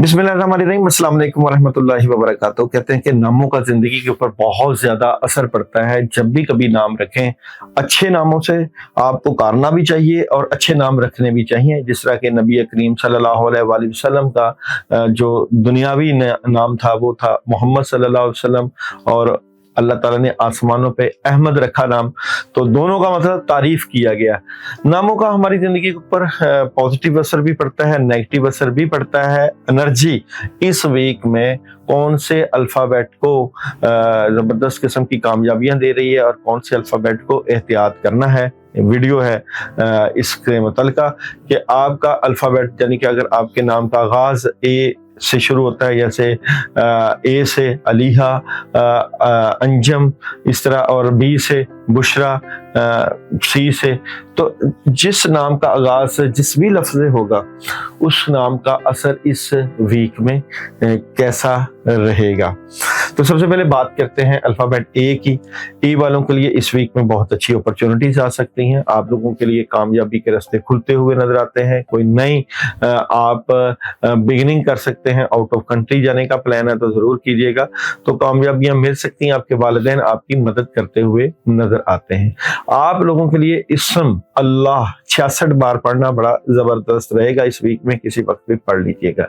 बिस्मिल्लाहिर्रहमानिर्रहीम, अस्सलाम वालेकुम वरहमतुल्लाहि वबरकातुहू। कहते हैं कि नामों का जिंदगी के ऊपर बहुत ज्यादा असर पड़ता है। जब भी कभी नाम रखें, अच्छे नामों से आप पुकारना भी चाहिए और अच्छे नाम रखने भी चाहिए। जिस तरह के नबी करीम सल्लल्लाहु अलैहि वसल्लम का जो दुनियावी नाम था वो था मोहम्मद सल्लल्लाहु अलैहि वसल्लम, और अल्लाह ताला ने आसमानों पे अहमद रखा नाम, तो दोनों का मतलब तारीफ किया गया। नामों का हमारी जिंदगी के ऊपर पॉजिटिव असर भी पड़ता है, नेगेटिव असर भी पड़ता है। एनर्जी इस वीक में कौन से अल्फाबेट को जबरदस्त किस्म की कामयाबियां दे रही है और कौन से अल्फाबेट को एहतियात करना है, वीडियो है इसके मुतल्लिका कि आपका अल्फाबेट, यानी कि अगर आपके नाम का आगाज ए से शुरू होता है, जैसे ए से अलीहा, अंजम, इस तरह, और बी से बुशरा, सी से, तो जिस नाम का आगाज जिस भी लफ्ज से होगा उस नाम का असर इस वीक में कैसा रहेगा। तो सबसे पहले बात करते हैं अल्फाबेट ए की। ए वालों के लिए इस वीक में बहुत अच्छी अपॉर्चुनिटीज आ सकती हैं। आप लोगों के लिए कामयाबी के रास्ते खुलते हुए नजर आते हैं। कोई नई आप बिगिनिंग कर सकते हैं। आउट ऑफ कंट्री जाने का प्लान है तो जरूर कीजिएगा, तो कामयाबियां मिल सकती हैं। आपके वालिदैन आपकी मदद करते हुए नजर आते हैं। आप लोगों के लिए इस्म अल्लाह 66 बार पढ़ना बड़ा जबरदस्त रहेगा इस वीक में, किसी वक्त भी पढ़ लीजिएगा।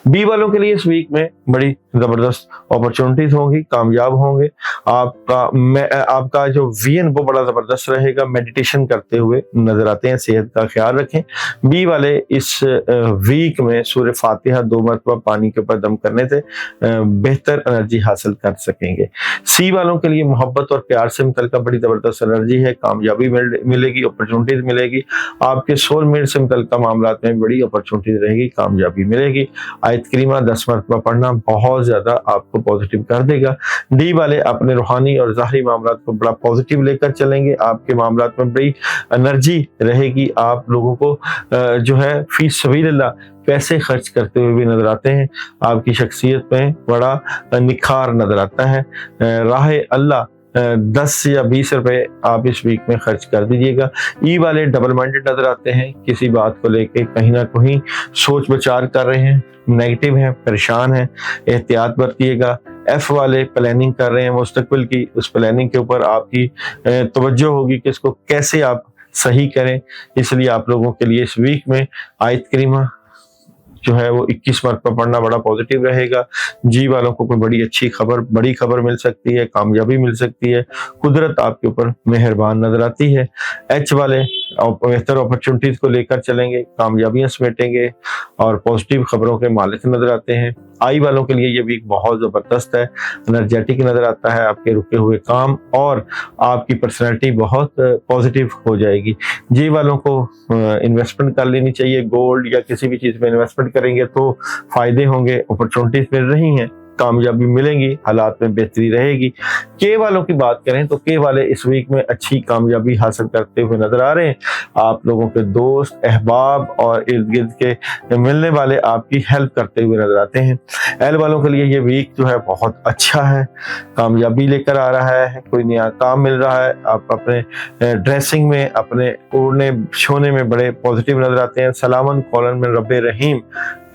बी वालों के लिए इस वीक में बड़ी जबरदस्त अपॉर्चुनिटीज होंगी, कामयाब होंगे। आपका जो विजन वो बड़ा जबरदस्त रहेगा। मेडिटेशन करते हुए नजर आते हैं। सेहत का ख्याल रखें। बी वाले इस वीक में सूरह फातिहा 2 मरतबा पानी के ऊपर दम करने से बेहतर एनर्जी हासिल कर सकेंगे। सी वालों के लिए मोहब्बत और प्यार से मुतल्लिका बड़ी जबरदस्त एनर्जी है। कामयाबी मिलेगी, अपॉर्चुनिटीज मिलेगी। आपके सोलमेट से मुतल्लिका मामलात में बड़ी अपॉर्चुनिटीज रहेगी, कामयाबी मिलेगी। आयत करीमा 10 मरतबा पढ़ना बहुत ज्यादा आपको पॉजिटिव कर देगा। डी वाले अपने रूहानी और ज़ाहरी मामलात को बड़ा पॉजिटिव लेकर चलेंगे। आपके मामलात में बड़ी एनर्जी रहेगी। आप लोगों को जो है फी सबीलिल्लाह पैसे खर्च करते हुए भी नजर आते हैं। आपकी शख्सियत में बड़ा निखार नजर आता है। राह अल्लाह 10 या 20 रुपए आप इस वीक में खर्च कर दीजिएगा। ई वाले डबल माइंडेड नजर आते हैं, किसी बात को लेके कहीं ना कहीं सोच विचार कर रहे हैं, नेगेटिव हैं, परेशान हैं, एहतियात बरतिएगा। एफ वाले प्लानिंग कर रहे हैं मुस्तकबिल की, उस प्लानिंग के ऊपर आपकी तवज्जो होगी कि इसको कैसे आप सही करें। इसलिए आप लोगों के लिए इस वीक में आयत करीमा जो है वो 21 मरतबा पढ़ना बड़ा पॉजिटिव रहेगा। जी वालों को कोई बड़ी खबर मिल सकती है, कामयाबी मिल सकती है, कुदरत आपके ऊपर मेहरबान नजर आती है। एच वाले बेहतर अपॉर्चुनिटीज को लेकर चलेंगे, कामयाबियां समेटेंगे और पॉजिटिव खबरों के मालिक नजर आते हैं। आई वालों के लिए ये वीक बहुत जबरदस्त है, एनर्जेटिक नजर आता है। आपके रुके हुए काम और आपकी पर्सनैलिटी बहुत पॉजिटिव हो जाएगी। जी वालों को इन्वेस्टमेंट कर लेनी चाहिए। गोल्ड या किसी भी चीज में इन्वेस्टमेंट करेंगे तो फायदे होंगे, अपॉर्चुनिटीज मिल रही हैं, कामयाबी मिलेंगी, हालात में बेहतरी रहेगी। के वालों की बात करें तो के वाले इस वीक में अच्छी कामयाबी हासिल करते हुए नजर आ रहे हैं। आप लोगों के दोस्त, अहबाब और इर्द गिर्द के मिलने वाले आपकी हेल्प करते हुए नजर आते हैं। एल वालों के लिए ये वीक जो है बहुत अच्छा है, कामयाबी लेकर आ रहा है, कोई नया काम मिल रहा है। आप अपने ड्रेसिंग में, अपने ओढ़ने छोने में बड़े पॉजिटिव नजर आते हैं। सलामन कौलन में रब्बे रहीम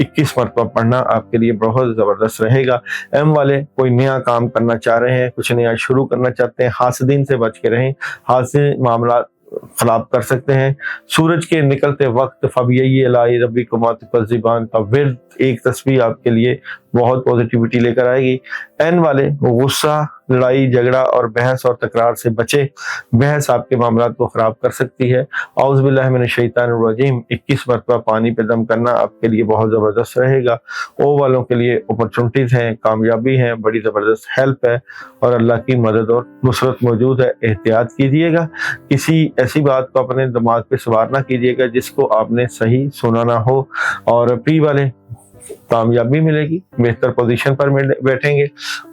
21 मरतबा पढ़ना आपके लिए बहुत जबरदस्त रहेगा। एम वाले कोई नया काम करना चाह रहे हैं, कुछ नया शुरू करना चाहते हैं, हासदीन से बच के रहें, हासिल मामला खराब कर सकते हैं। सूरज के निकलते वक्त फबिय्यी अलाई रब्बिकुमा तुकज़्ज़िबान का विर्द एक तस्वीर आपके लिए बहुत पॉजिटिविटी लेकर आएगी। एन वाले गुस्सा, लड़ाई झगड़ा और बहस और तकरार से बचे। बहस आपके मामलात को खराब कर सकती है। औज़ु बिल्लाहि मिनश शैतानिर रजीम 21 मरतबा पानी पे दम करना आपके लिए बहुत जबरदस्त रहेगा। ओ वालों के लिए अपॉर्चुनिटीज हैं, कामयाबी है, बड़ी जबरदस्त हेल्प है और अल्लाह की मदद और नुसरत मौजूद है। एहतियात कीजिएगा, किसी ऐसी बात को अपने दिमाग पे सवार ना कीजिएगा जिसको आपने सही सुना ना हो। और पी वाले कामयाबी मिलेगी, बेहतर पोजीशन पर बैठेंगे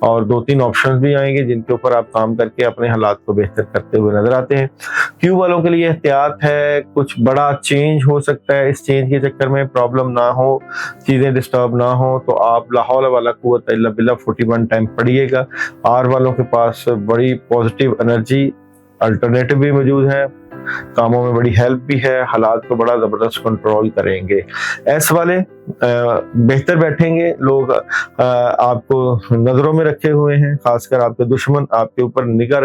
और 2-3 ऑप्शंस भी आएंगे जिनके ऊपर आप काम करके अपने हालात को बेहतर करते हुए नजर आते हैं। क्यू वालों के लिए एहतियात है, कुछ बड़ा चेंज हो सकता है। इस चेंज के चक्कर में प्रॉब्लम ना हो, चीजें डिस्टर्ब ना हो, तो आप ला हौला वला कुव्वता इल्ला बिल्लाह 41 टाइम पढ़िएगा। आर वालों के पास बड़ी पॉजिटिव एनर्जी, अल्टरनेटिव भी मौजूद है, कामों में बड़ी हेल्प भी है, हालात को बड़ा जबरदस्त कंट्रोल करेंगे। एस वाले बेहतर बैठेंगे, लोग आपको नजरों में रखे हुए हैं, खासकर आपके दुश्मन आपके ऊपर निगाह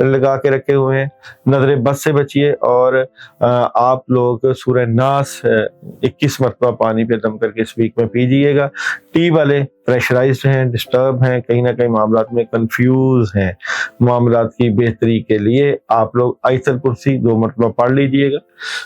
लगा के रखे हुए हैं। नजर बद से बचिए और आप लोग सूरह नास 21 मरतबा पानी पे दम करके इस वीक में पीजिएगा। टी वाले प्रेशराइज्ड हैं, डिस्टर्ब हैं, कहीं ना कहीं मामलात में कंफ्यूज हैं। मामलात की बेहतरी के लिए आप लोग आयतल कुर्सी 2 मरतबा पढ़ लीजिएगा।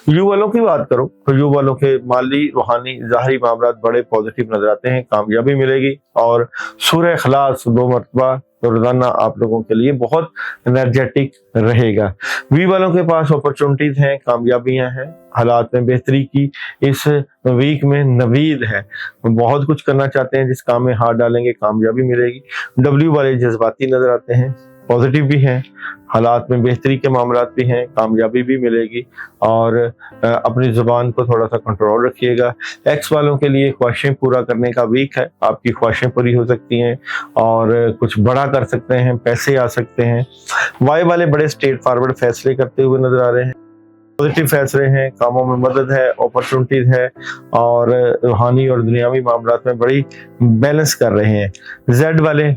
यू वालों की बात करो तो यू वालों के माली, रूहानी, ज़ाहरी मामलात बड़े पॉजिटिव नजर आते हैं, कामयाबी मिलेगी। और सूरह इखलास 2 मरतबा तो रोजाना आप लोगों के लिए बहुत एनर्जेटिक रहेगा। वी वालों के पास अपॉर्चुनिटीज हैं, कामयाबियां हैं, हालात में बेहतरी की इस वीक में नवीद है। बहुत कुछ करना चाहते हैं, जिस काम में हाथ डालेंगे कामयाबी मिलेगी। डब्ल्यू वाले जज्बाती नजर आते हैं, पॉजिटिव भी हैं, हालात में बेहतरी के मामलात भी हैं, कामयाबी भी मिलेगी। और अपनी जुबान को थोड़ा सा कंट्रोल रखिएगा। एक्स वालों के लिए ख्वाहिशें पूरा करने का वीक है, आपकी ख्वाहिशें पूरी हो सकती हैं और कुछ बड़ा कर सकते हैं, पैसे आ सकते हैं। वाई वाले बड़े स्ट्रेट फॉरवर्ड फैसले करते हुए नजर आ रहे हैं, पॉजिटिव फैसले हैं, कामों में मदद है, अपॉर्चुनिटीज है और रूहानी और दुनियावी मामलात में बड़ी बैलेंस कर रहे हैं। जेड वाले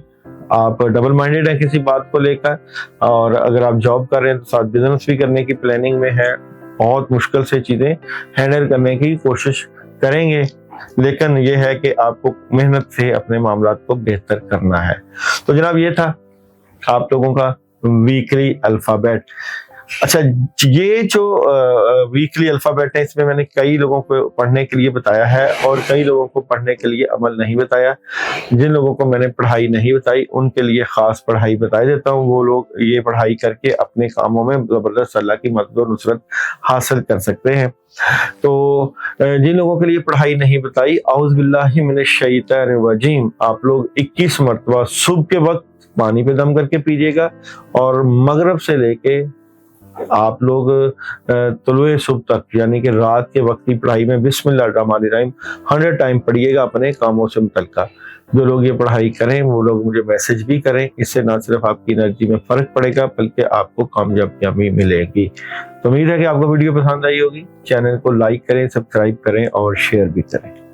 आप डबल माइंडेड हैं किसी बात को लेकर, और अगर आप जॉब कर रहे हैं तो साथ बिजनेस भी करने की प्लानिंग में है। बहुत मुश्किल से चीजें हैंडल करने की कोशिश करेंगे, लेकिन यह है कि आपको मेहनत से अपने मामलात को बेहतर करना है। तो जनाब ये था आप लोगों का वीकली अल्फाबेट। अच्छा, ये जो वीकली अल्फाबेट है इसमें मैंने कई लोगों को पढ़ने के लिए बताया है और कई लोगों को पढ़ने के लिए अमल नहीं बताया। जिन लोगों को मैंने पढ़ाई नहीं बताई उनके लिए खास पढ़ाई बता देता हूँ। वो लोग ये पढ़ाई करके अपने कामों में जबरदस्त अल्लाह की मदद और नुसरत हासिल कर सकते हैं। तो जिन लोगों के लिए पढ़ाई नहीं बताई, औज़ बिल्लाहि मिनश शैतानिर रजीम, आप लोग 21 मरतबा सुबह के वक्त पानी पे दम करके पीजिएगा और मगरिब से लेके आप लोग तुलुए सुबह तक यानी कि रात के वक्त की पढ़ाई में बिस्मिल्लाहिर्रहमानिर्रहीम 100 टाइम पढ़िएगा अपने कामों से मुतल्लिका। जो लोग ये पढ़ाई करें वो लोग मुझे मैसेज भी करें, इससे ना सिर्फ आपकी एनर्जी में फर्क पड़ेगा बल्कि आपको कामयाबियां भी मिलेगी। तो उम्मीद है कि आपको वीडियो पसंद आई होगी। चैनल को लाइक करें, सब्सक्राइब करें और शेयर भी करें।